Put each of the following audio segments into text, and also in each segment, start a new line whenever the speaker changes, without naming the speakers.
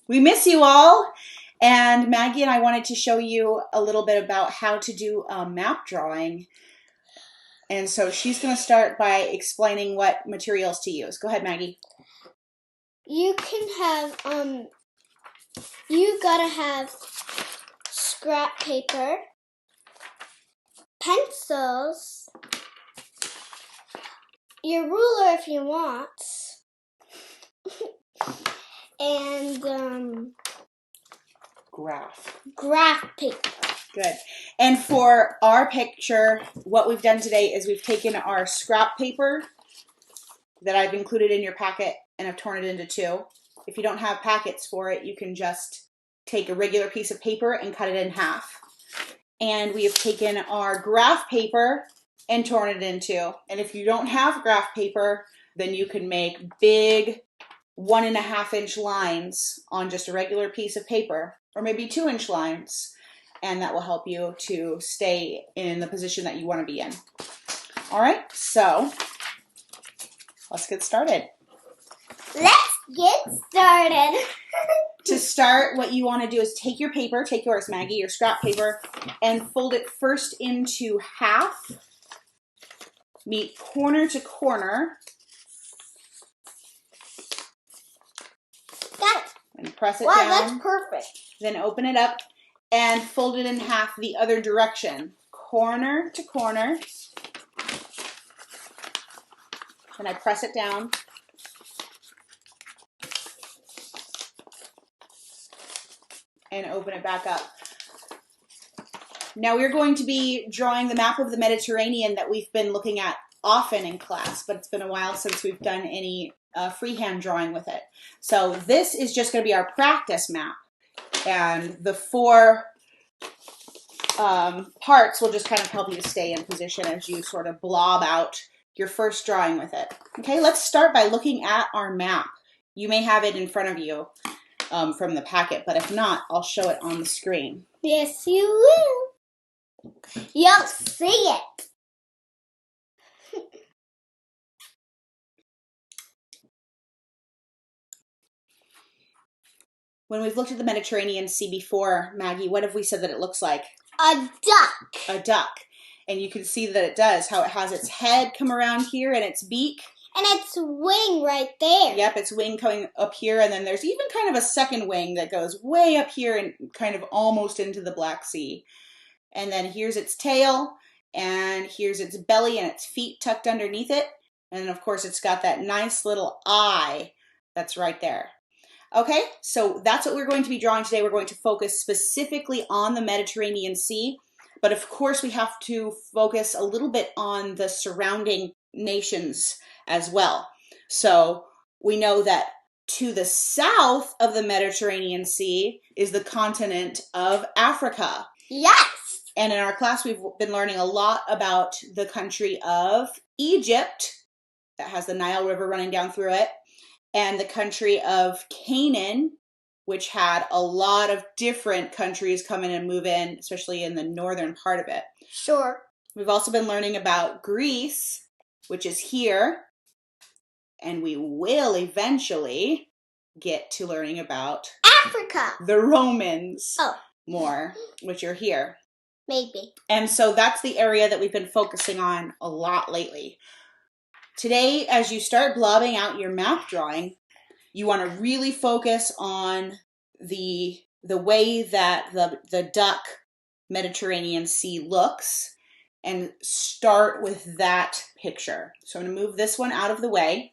We miss you all. And Maggie and I wanted to show you a little bit about how to do a map drawing. And so she's going to start by explaining what materials to use. Go ahead, Maggie.
You can have, you gotta have scrap paper, pencils, your ruler if you want, and graph paper.
Good. And for our picture, what we've done today is we've taken our scrap paper that I've included in your packet and I've torn it into two. If you don't have packets for it, you can just take a regular piece of paper and cut it in half. And we have taken our graph paper and torn it in two. And if you don't have graph paper, then you can make big 1.5-inch lines on just a regular piece of paper, or maybe 2-inch lines. And that will help you to stay in the position that you want to be in. All right, so let's get started.
Let's get started.
To start, what you want to do is take your paper, take yours, Maggie, your scrap paper, and fold it first into half. Meet corner to corner.
Got it.
And press it
down.
down.
Wow, that's perfect.
Then open it up and fold it in half the other direction. Corner to corner. Then I press it down. And open it back up. Now we're going to be drawing the map of the Mediterranean that we've been looking at often in class, but it's been a while since we've done any freehand drawing with it. So this is just going to be our practice map. And the four parts will just kind of help you to stay in position as you sort of blob out your first drawing with it. Okay, let's start by looking at our map. You may have it in front of you from the packet, but if not, I'll show it on the screen.
Yes, you will. You'll see it.
When we've looked at the Mediterranean Sea before, Maggie, what have we said that it looks like?
A duck.
A duck. And you can see that it does, how it has its head come around here and its beak.
And its wing right there.
Yep, its wing coming up here, and then there's even kind of a second wing that goes way up here and kind of almost into the Black Sea. And then here's its tail, and here's its belly and its feet tucked underneath it. And then, of course, it's got that nice little eye that's right there. Okay, so that's what we're going to be drawing today. We're going to focus specifically on the Mediterranean Sea, but of course we have to focus a little bit on the surrounding nations as well. So we know that to the south of the Mediterranean Sea is the continent of Africa.
Yes!
And in our class, we've been learning a lot about the country of Egypt, that has the Nile River running down through it, and the country of Canaan, which had a lot of different countries come in and move in, especially in the northern part of it.
Sure.
We've also been learning about Greece, which is here, and we will eventually get to learning about
Africa.
The Romans
more,
which are here.
Maybe.
And so that's the area that we've been focusing on a lot lately. Today, as you start blobbing out your map drawing, you want to really focus on the way that the duck Mediterranean Sea looks and start with that picture. So I'm going to move this one out of the way.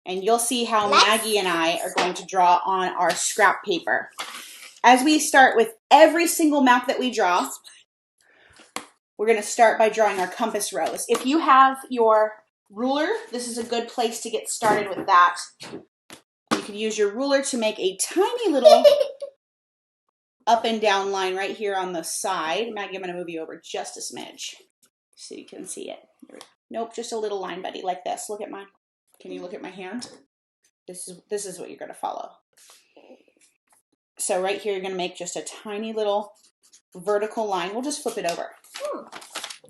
And you'll see how Maggie and I are going to draw on our scrap paper. As we start with every single map that we draw, we're going to start by drawing our compass rose. If you have your ruler, this is a good place to get started with that. You can use your ruler to make a tiny little up and down line right here on the side. Maggie, I'm going to move you over just a smidge so you can see it. Nope, just a little line, buddy, like this. Look at mine. Can you look at my hand? This is what you're going to follow. So right here, you're going to make just a tiny little vertical line. We'll just flip it over.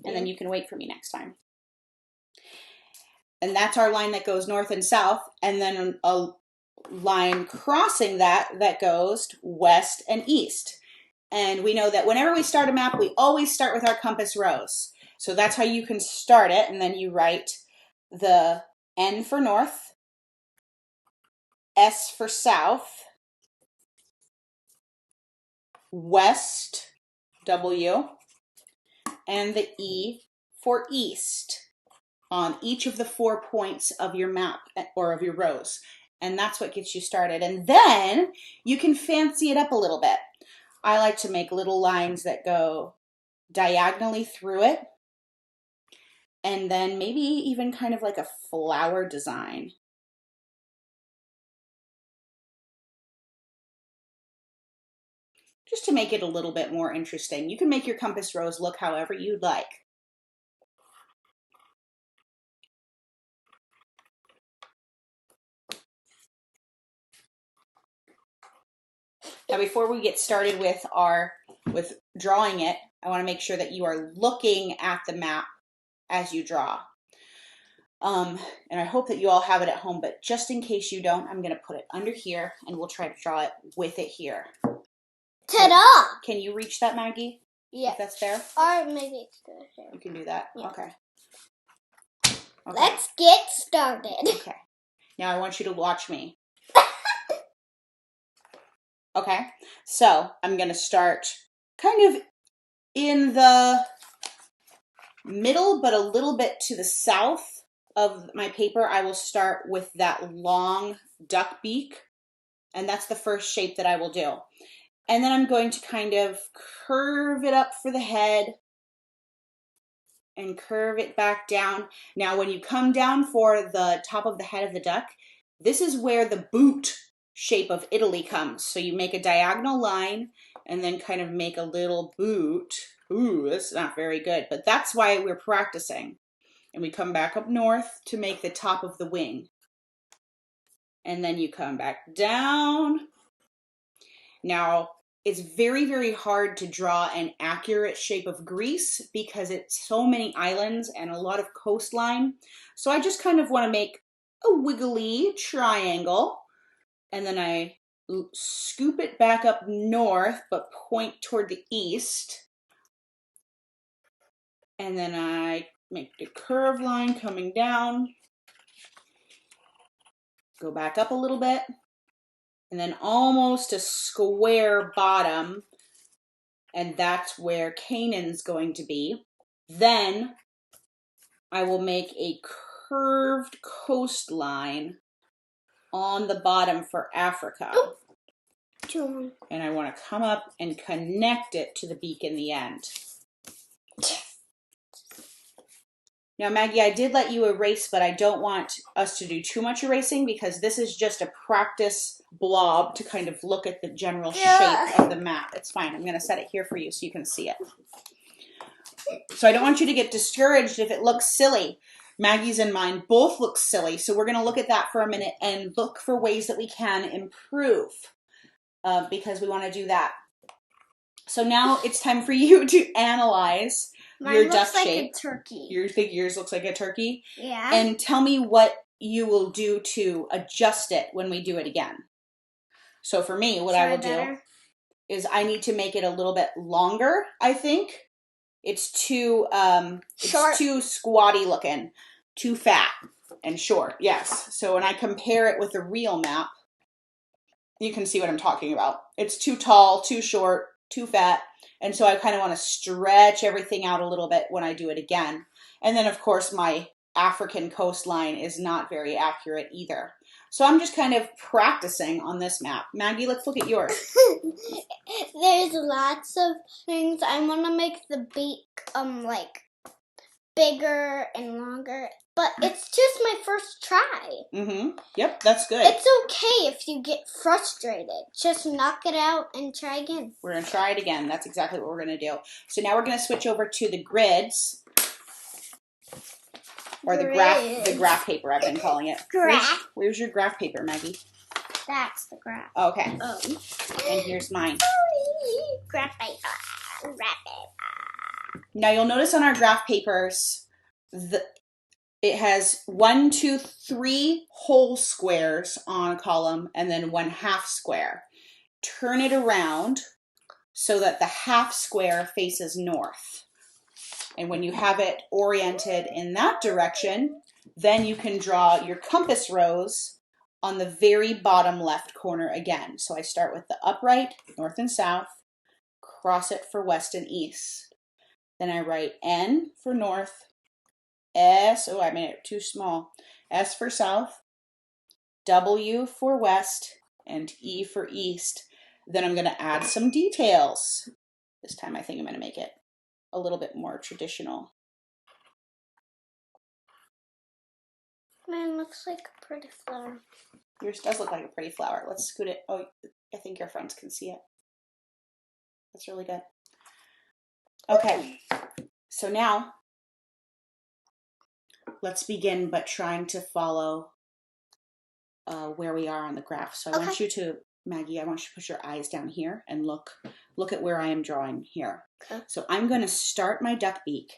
And then you can wait for me next time. And that's our line that goes north and south. And then a line crossing that goes west and east. And we know that whenever we start a map, we always start with our compass rose. So that's how you can start it. And then you write the N for north, S for south, west, W, and the E for east on each of the 4 points of your map or of your rose. And that's what gets you started. And then you can fancy it up a little bit. I like to make little lines that go diagonally through it. And then maybe even kind of like a flower design. Just to make it a little bit more interesting. You can make your compass rose look however you'd like. Now, before we get started with drawing it, I want to make sure that you are looking at the map as you draw. And I hope that you all have it at home, but just in case you don't, I'm going to put it under here and we'll try to draw it with it here.
Ta-da!
Can you reach that, Maggie?
Yeah.
If that's there?
Or maybe it's good here.
You can do that?
Yeah.
Okay.
Let's get started.
Okay. Now I want you to watch me. Okay. So I'm going to start kind of in the middle, but a little bit to the south of my paper. I will start with that long duck beak. And that's the first shape that I will do. And then I'm going to kind of curve it up for the head and curve it back down. Now, when you come down for the top of the head of the duck, this is where the boot shape of Italy comes. So you make a diagonal line and then kind of make a little boot. Ooh, that's not very good, but that's why we're practicing. And we come back up north to make the top of the wing. And then you come back down. Now, it's very, very hard to draw an accurate shape of Greece because it's so many islands and a lot of coastline. So I just kind of want to make a wiggly triangle. And then I scoop it back up north, but point toward the east. And then I make the curved line coming down. Go back up a little bit. And then almost a square bottom. And that's where Canaan's going to be. Then I will make a curved coastline on the bottom for Africa.
Oh.
And I want to come up and connect it to the beak in the end. Now, Maggie, I did let you erase, but I don't want us to do too much erasing because this is just a practice blob to kind of look at the general shape of the map. It's fine. I'm going to set it here for you so you can see it. So I don't want you to get discouraged if it looks silly. Maggie's and mine both look silly. So we're going to look at that for a minute and look for ways that we can improve because we want to do that. So now it's time for you to analyze your duck shape.
Looks like a turkey.
You think yours looks like a turkey?
Yeah.
And tell me what you will do to adjust it when we do it again. So for me, what I will do is I need to make it a little bit longer, I think. It's too squatty looking, too fat and short. Yes. So when I compare it with the real map, you can see what I'm talking about. It's too tall, too short, too fat. And so I kind of want to stretch everything out a little bit when I do it again. And then, of course, my African coastline is not very accurate either. So I'm just kind of practicing on this map. Maggie, let's look at yours.
There's lots of things. I want to make the beak like bigger and longer. But it's just my first try.
Mm-hmm. Yep, that's good.
It's okay if you get frustrated. Just knock it out and try again.
We're going to try it again. That's exactly what we're going to do. So now we're going to switch over to the grids. Or the graph paper, I've been calling it.
Graph.
Where's your graph paper, Maggie?
That's the graph.
Okay. And here's mine.
Graph paper. Graph paper.
Now you'll notice on our graph papers, it has 1, 2, 3 whole squares on a column and then 1 half square. Turn it around so that the half square faces north. And when you have it oriented in that direction, then you can draw your compass rose on the very bottom left corner again. So I start with the upright, north and south, cross it for west and east. Then I write N for north, S, oh, I made it too small, S for south, W for west, and E for east. Then I'm going to add some details. This time I think I'm going to make it a little bit more traditional.
Mine looks like a pretty flower.
Yours does look like a pretty flower. Let's scoot it. Oh, I think your friends can see it. That's really good. Okay, so now let's begin but trying to follow where we are on the graph. So I want you to, Maggie, I want you to put your eyes down here and look at where I am drawing here.
Okay.
So I'm going to start my duck beak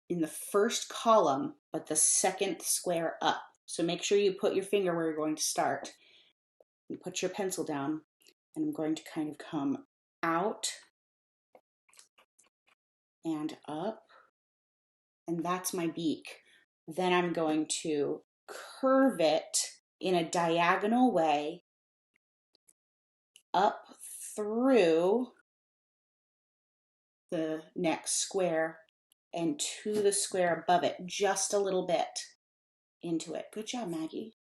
in the first column, but the second square up. So make sure you put your finger where you're going to start. You put your pencil down, and I'm going to kind of come out and up, and that's my beak. Then I'm going to curve it in a diagonal way up through the next square and to the square above it, just a little bit into it. Good job, Maggie.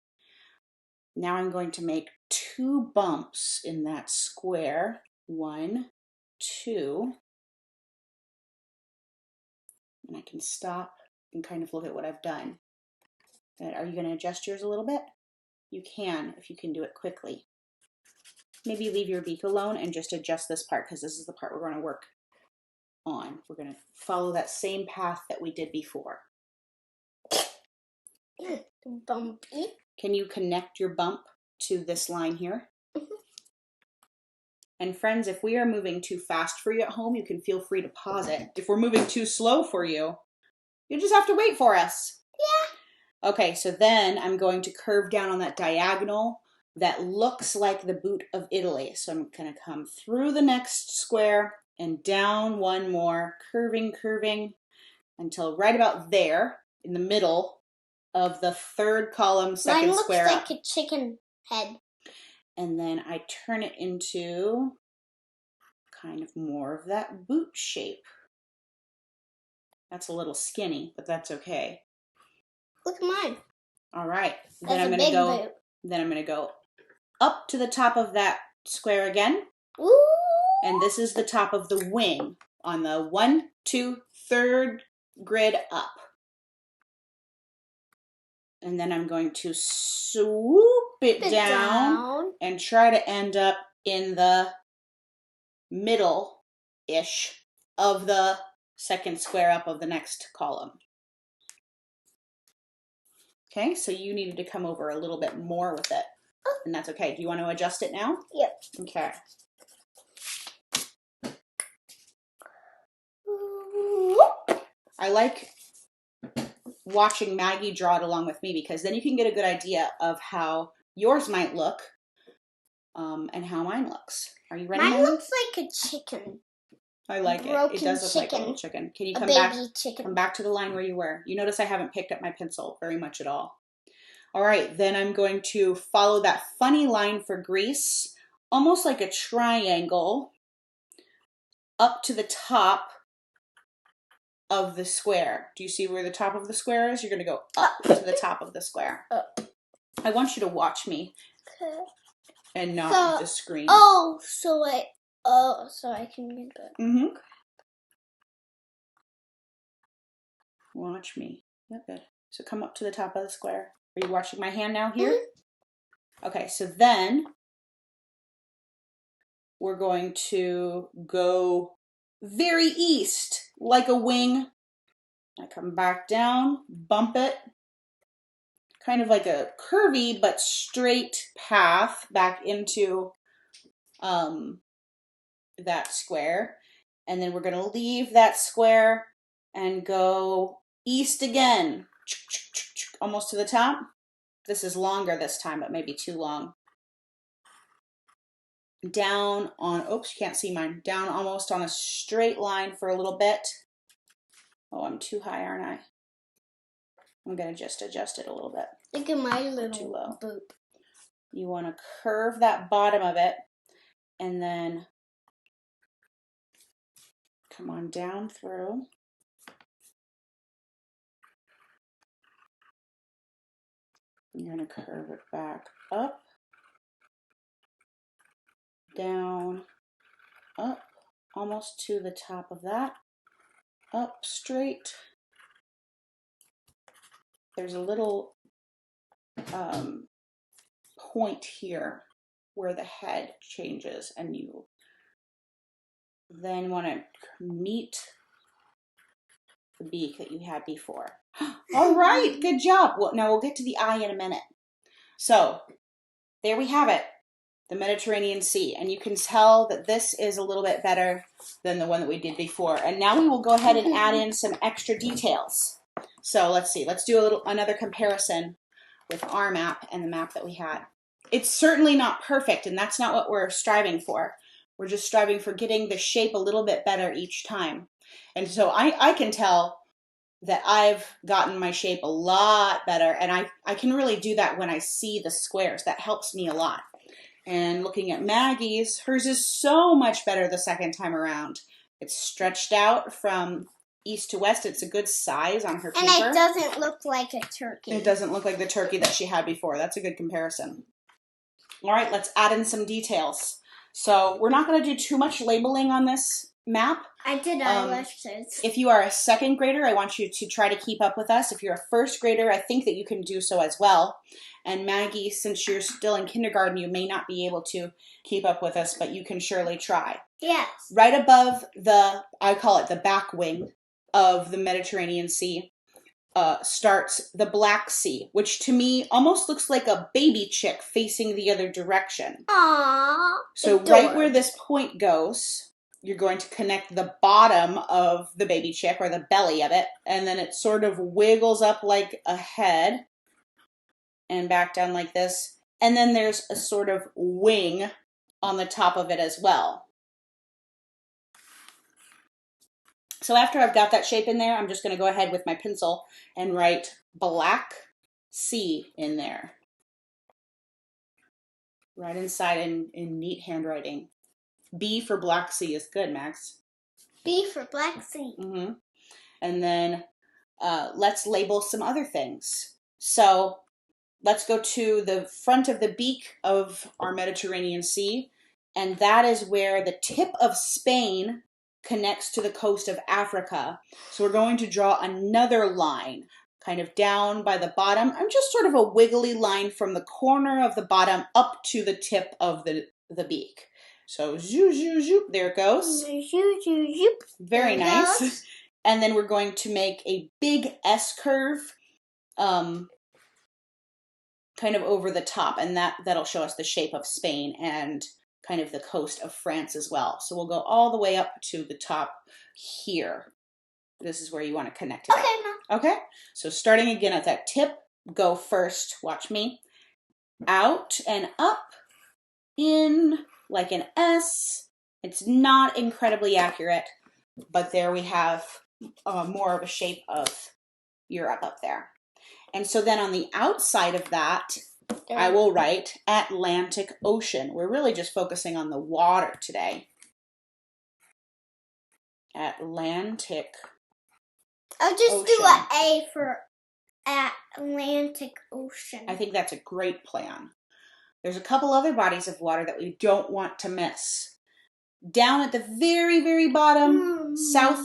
Now I'm going to make 2 bumps in that square. 1, 2. And I can stop and kind of look at what I've done. Are you going to adjust yours a little bit? You can, if you can do it quickly. Maybe leave your beak alone and just adjust this part, because this is the part we're going to work on. We're going to follow that same path that we did before.
Bumpy.
Can you connect your bump to this line here? And friends, if we are moving too fast for you at home, you can feel free to pause it. If we're moving too slow for you, you just have to wait for us. Yeah. Okay, so then I'm going to curve down on that diagonal that looks like the boot of Italy. So I'm going to come through the next square and down one more, curving, until right about there in the middle of the third column, second square up.
Mine looks like a chicken head.
And then I turn it into kind of more of that boot shape. That's a little skinny, but that's okay.
Look at mine.
All right.
That's a big boot.
Then I'm going to go up to the top of that square again.
Ooh.
And this is the top of the wing on the 1, 2, 3rd grid up. And then I'm going to swoop it down and try to end up in the middle-ish of the second square up of the next column. Okay, so you needed to come over a little bit more with it, and that's okay. Do you want to adjust it now?
Yep.
Okay. I like watching Maggie draw it along with me, because then you can get a good idea of how yours might look and how mine looks. Are you ready?
Mine looks like a chicken.
I like it. It does look like a little chicken. Can you come back? Come back to the line where you were. You notice I haven't picked up my pencil very much at all. All right, then I'm going to follow that funny line for Greece, almost like a triangle, up to the top of the square. Do you see where the top of the square is? You're going to go up to the top of the square. I want you to watch me and not the screen.
So I can get it.
Mm-hmm. Watch me. Yep, good. So come up to the top of the square. Are you watching my hand now here? Mm-hmm. Okay, so then we're going to go very east, like a wing. I come back down, bump it, kind of like a curvy but straight path back into that square. And then we're going to leave that square and go east again almost to the top. This is longer this time, but maybe too long. Down on, oops, you can't see mine. Down almost on a straight line for a little bit. Oh, I'm too high, aren't I? I'm gonna just adjust it a little bit.
Look at my little
too low.
boop.
You wanna curve that bottom of it and then come on down through. You're gonna curve it back up, down, up, almost to the top of that, up straight. There's a little point here where the head changes, and you then want to meet the beak that you had before. All right, good job. Well, now we'll get to the eye in a minute. So there we have it, the Mediterranean Sea. And you can tell that this is a little bit better than the one that we did before. And now we will go ahead and add in some extra details. So let's see, let's do another comparison with our map and the map that we had. It's certainly not perfect, and that's not what we're striving for. We're just striving for getting the shape a little bit better each time. And so I can tell that I've gotten my shape a lot better, and I can really do that when I see the squares. That helps me a lot. And looking at Maggie's, hers is so much better the second time around. It's stretched out from east to west. It's a good size on her paper.
And it doesn't look like a turkey.
It doesn't look like the turkey that she had before. That's a good comparison. All right, let's add in some details. So we're not going to do too much labeling on this map.
I did eyelashes.
If you are a second grader, I want you to try to keep up with us. If you're a first grader, I think that you can do so as well. And Maggie, since you're still in kindergarten, you may not be able to keep up with us, but you can surely try.
Yes.
Right above I call it the back wing of the Mediterranean Sea, starts the Black Sea, which to me almost looks like a baby chick facing the other direction.
Aww.
So right where this point goes, you're going to connect the bottom of the baby chick, or the belly of it, and then it sort of wiggles up like a head and back down like this. And then there's a sort of wing on the top of it as well. So after I've got that shape in there, I'm just going to go ahead with my pencil and write Black Sea in there. Right inside in neat handwriting. B for Black Sea is good, Max.
B for Black Sea.
Mm-hmm. And then let's label some other things. So let's go to the front of the beak of our Mediterranean Sea, and that is where the tip of Spain connects to the coast of Africa. So we're going to draw another line kind of down by the bottom. I'm just sort of a wiggly line from the corner of the bottom up to the tip of the beak. So zoop, zoop, zoop, there it goes.
Zoop, zoop, zoop.
Very nice. And then we're going to make a big S curve kind of over the top, and that'll show us the shape of Spain and kind of the coast of France as well. So we'll go all the way up to the top here. This is where you want to connect it.
Okay, Mom.
Okay, so starting again at that tip, go first, watch me, out and up, in, like an S. It's not incredibly accurate, but there we have more of a shape of Europe up there. And so then on the outside of that, I will write Atlantic Ocean. We're really just focusing on the water today. Atlantic
I'll just
Ocean.
do an A for Atlantic Ocean.
I think that's a great plan. There's a couple other bodies of water that we don't want to miss. Down at the very, very bottom, south,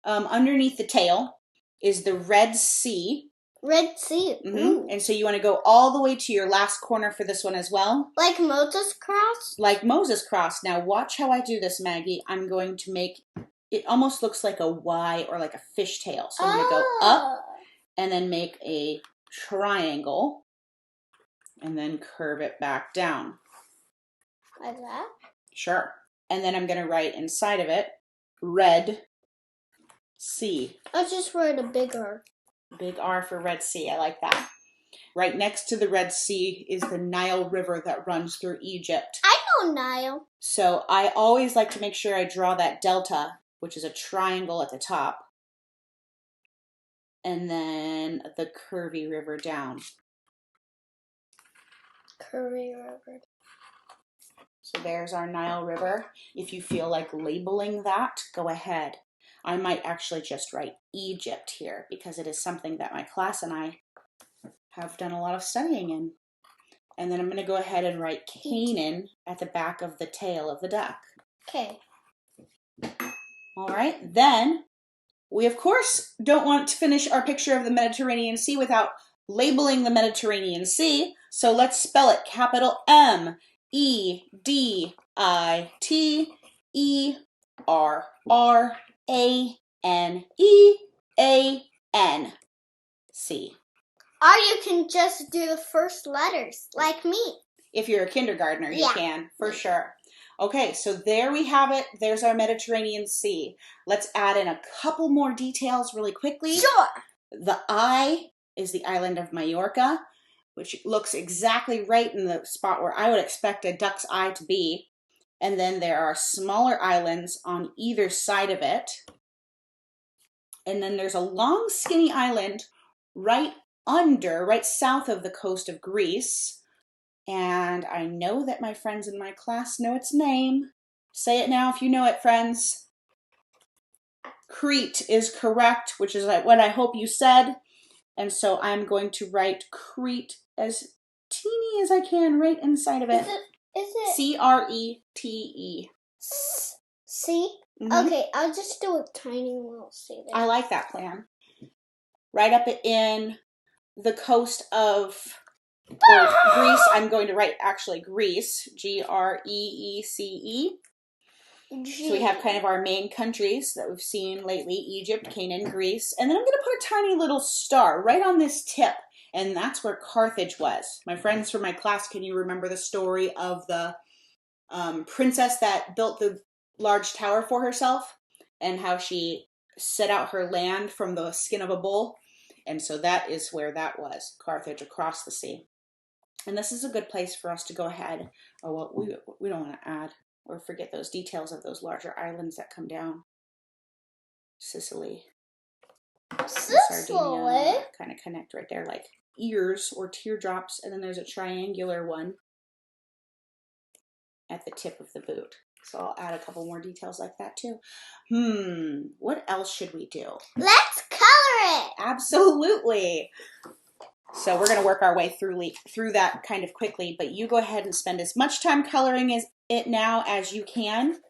underneath the tail, is the Red Sea.
Red Sea.
Mm-hmm. And so you want to go all the way to your last corner for this one as well.
Like Moses Cross?
Like Moses Cross. Now watch how I do this, Maggie. I'm going to make, it almost looks like a Y or like a fishtail. So I'm going to go up and then make a triangle and then curve it back down.
Like that?
Sure. And then I'm going to write inside of it, Red Sea.
I'll just write a bigger.
Big R for Red Sea. I like that. Right next to the Red Sea is the Nile River that runs through Egypt.
I know Nile.
So I always like to make sure I draw that delta, which is a triangle at the top, and then the curvy river down.
Curvy River.
So there's our Nile River. If you feel like labeling that, go ahead. I might actually just write Egypt here because it is something that my class and I have done a lot of studying in. And then I'm going to go ahead and write Canaan at the back of the tail of the duck.
Okay.
All right, then we of course don't want to finish our picture of the Mediterranean Sea without labeling the Mediterranean Sea. So let's spell it capital Mediterranean Sea.
Or you can just do the first letters, like me.
If you're a kindergartner, you
Yeah.
can, for sure. Okay, so there we have it. There's our Mediterranean Sea. Let's add in a couple more details really quickly.
Sure.
The I is the island of Majorca, which looks exactly right in the spot where I would expect a duck's eye to be. And then there are smaller islands on either side of it. And then there's a long skinny island right south of the coast of Greece. And I know that my friends in my class know its name. Say it now if you know it, friends. Crete is correct, which is what I hope you said. And so I'm going to write Crete as teeny as I can right inside of it.
Is it
C-R-E-T-E.
C?
Mm-hmm.
Okay, I'll just do a tiny little C there.
I like that plan. Right up in the coast of Greece, I'm going to write actually Greece, G-R-E-E-C-E. So we have kind of our main countries that we've seen lately, Egypt, Canaan, Greece. And then I'm going to put a tiny little star right on this tip. And that's where Carthage was. My friends from my class, can you remember the story of the princess that built the large tower for herself? And how she set out her land from the skin of a bull? And so that is where that was, Carthage, across the sea. And this is a good place for us to go ahead. Oh, well, we don't want to add or forget those details of those larger islands that come down. Sicily. Sardinia kind of connect right there like ears or teardrops. And then there's a triangular one at the tip of the boot. So I'll add a couple more details like that too. What else should we do?
Let's color it.
Absolutely. So we're going to work our way through that kind of quickly, but you go ahead and spend as much time coloring it now as you can.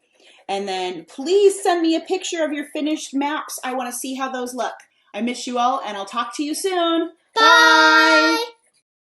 And then please send me a picture of your finished maps. I want to see how those look. I miss you all, and I'll talk to you soon.
Bye.